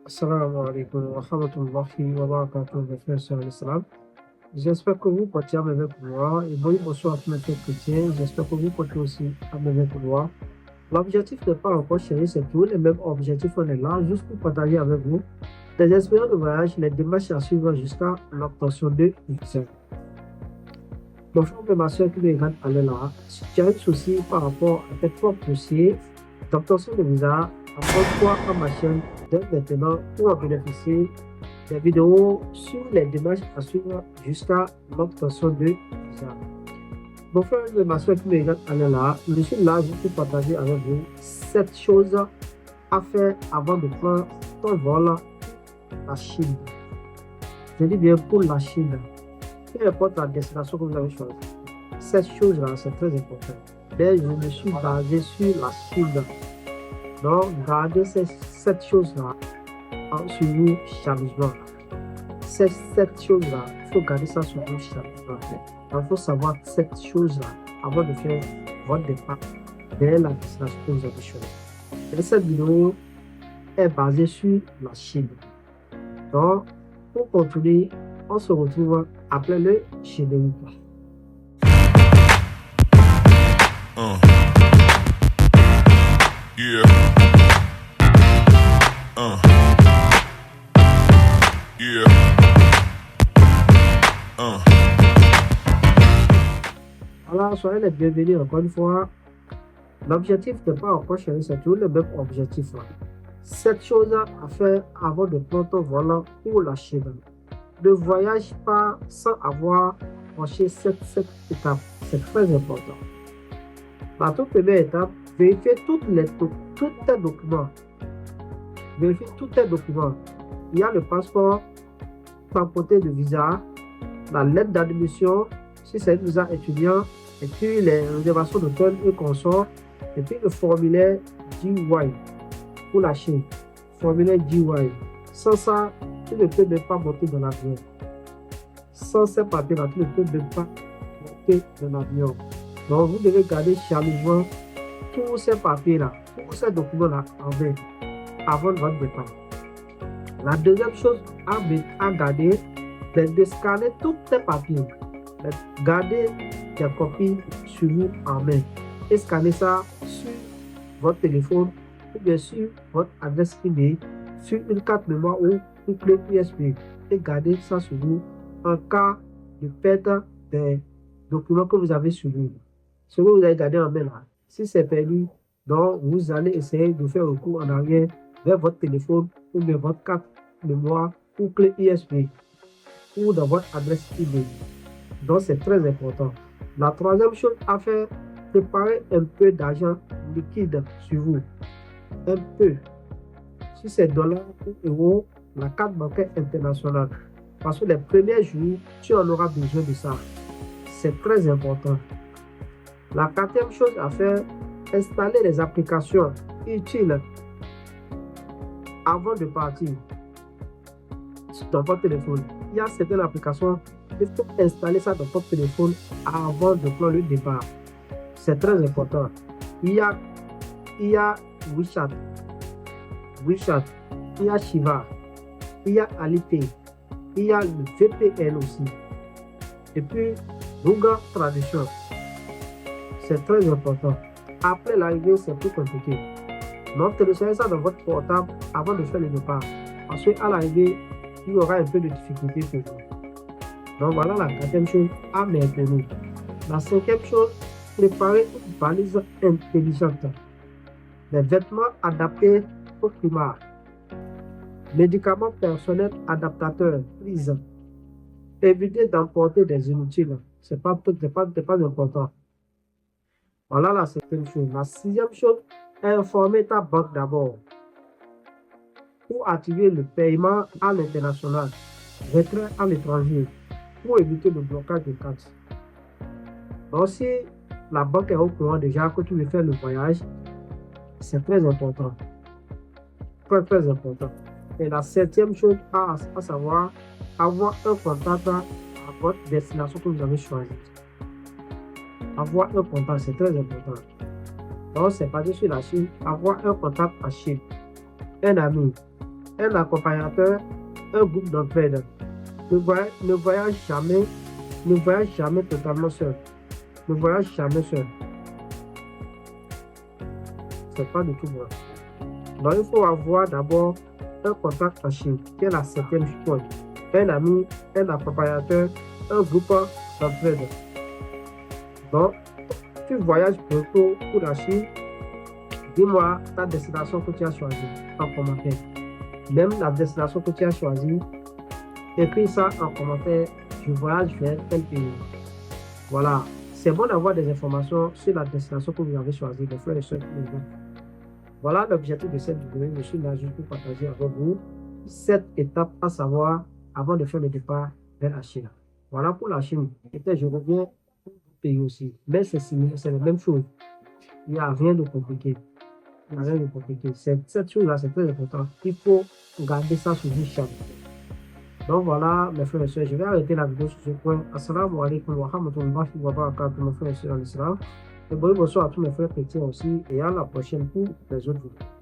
Assalamu alaikum wa rahmatullahi wa barakatuh, mes frères et sœurs en islam. J'espère que vous portez à merveille pour moi. Et bonsoir à tous mes frères chrétiens. J'espère que vous portez aussi à merveille pour moi. L'objectif n'est pas encore chéri, c'est tout. Le même objectif, on est là juste pour partager avec vous des expériences de voyage, les démarches à suivre jusqu'à l'obtention de visa. Mon frère et ma soeur qui me regardent à là, si tu as un souci par rapport à tes propres dossiers d'obtention de visa, abonne-toi à ma chaîne dès maintenant pour en bénéficier des vidéos sur les démarches à suivre jusqu'à l'obtention de visa. Mon frère et ma soeur qui me regardent à là, je suis là juste pour partager avec vous 7 choses à faire avant de prendre ton vol à la Chine. Je dis bien pour la Chine. Peu importe la destination que vous avez choisie. Cette chose-là, c'est très important. Mais je me suis basé sur la Chine. Donc, gardez cette chose-là sur vous chaleureusement. Cette chose-là, il faut garder ça sur vous chaleureusement. Il faut savoir cette chose-là avant de faire votre départ vers la destination que vous avez choisie. Et cette vidéo est basée sur la Chine. Donc, pour continuer, on se retrouve après le générique. Yeah. Yeah. Alors, soyez les bienvenus encore une fois. L'objectif n'est pas encore chéri, c'est toujours le même objectif. Cette chose à faire avant de prendre ton vol pour la Chine. Ne voyage pas sans avoir franchi cette étape. C'est très important. La toute première étape, vérifiez tous tes documents. Vérifiez tous tes documents. Il y a le passeport, papier de visa, la lettre d'admission, si c'est un visa étudiant, et puis les réservations d'hôtel et consorts, et puis le formulaire GY pour la Chine. Formulaire GY. Sans ça, tu ne peux même pas monter dans l'avion. Sans ces papiers-là, tu ne peux même pas monter dans l'avion. Donc, vous devez garder chaleureusement tous ces papiers-là, tous ces documents-là en main avant de votre départ. La deuxième chose à garder, c'est de scanner tous tes papiers. Gardez des copies sur vous en main et scanner ça sur votre téléphone ou bien sur votre adresse email, sur une carte mémoire ou une clé USB et gardez ça sur vous en cas de perte des documents que vous avez sur vous. Ce que vous avez gardé en main là, si c'est perdu, donc vous allez essayer de faire recours en arrière vers votre téléphone ou bien votre carte mémoire ou clé USB ou dans votre adresse email. Donc c'est très important. La troisième chose à faire, préparer un peu d'argent liquide sur vous. Un peu. Si c'est dollars ou euros, la carte bancaire internationale. Parce que les premiers jours, tu en auras besoin de ça. C'est très important. La quatrième chose à faire, installer les applications utiles avant de partir dans votre téléphone. Il y a certaines applications, il faut installer ça dans votre téléphone avant de prendre le départ. C'est très important. Il y a WeChat, il y a Shiva, il y a Alipay, il y a le VPN aussi. Et puis, Google Traduction. C'est très important. Après l'arrivée, c'est plus compliqué. Donc, téléchargez ça dans votre portable avant de faire le départ. Parce qu'à l'arrivée, il y aura un peu de difficulté pour vous. Donc, voilà la quatrième chose à maintenir. La cinquième chose, préparer une valise intelligente. Les vêtements adaptés au climat. Médicaments personnels adaptateurs, prise. Évitez d'emporter des inutiles. C'est pas important. Voilà la cinquième chose. La sixième chose, informer ta banque d'abord pour activer le paiement à l'international, retrait à l'étranger, pour éviter le blocage de cartes. Donc, si la banque est au courant déjà que tu veux faire le voyage, c'est très important. Très important. Et la septième chose à savoir, avoir un contact à votre destination que vous avez choisie. Avoir un contact, c'est très important. Donc, c'est basé sur la Chine. Avoir un contact en Chine. Un ami. un accompagnateur, un groupe d'entraide. Ne voyage jamais totalement seul. Ne voyage jamais seul. C'est pas du tout vrai. Donc, il faut avoir d'abord un contact en Chine, qui est la 7e chose. Un ami, un accompagnateur, un groupe d'entraide. Donc, tu voyages bientôt pour la Chine, dis-moi ta destination que tu as choisie en commentaire. Même la destination que tu as choisie, écris ça en commentaire. Je voyage vers tel pays. Voilà. C'est bon d'avoir des informations sur la destination que vous avez choisie, les frères et sœurs. Voilà l'objectif de cette vidéo. Je suis là juste pour partager avec vous 7 étapes à savoir avant de faire le départ vers la Chine. Voilà pour la Chine. Peut-être je reviens pour le pays aussi. Mais c'est similaire, c'est la même chose. Il n'y a rien de compliqué. Il n'y a rien de compliqué. Cette chose-là, c'est très important. Il faut garder ça sous une chape. Donc voilà, mes frères et sœurs, je vais arrêter la vidéo sur ce point. Assalamu alaikum wa rahmatullahi wa barakatuh, mes frères et sœurs en islam. Et bonsoir à tous mes frères chrétiens aussi. Et à la prochaine pour les autres vidéos.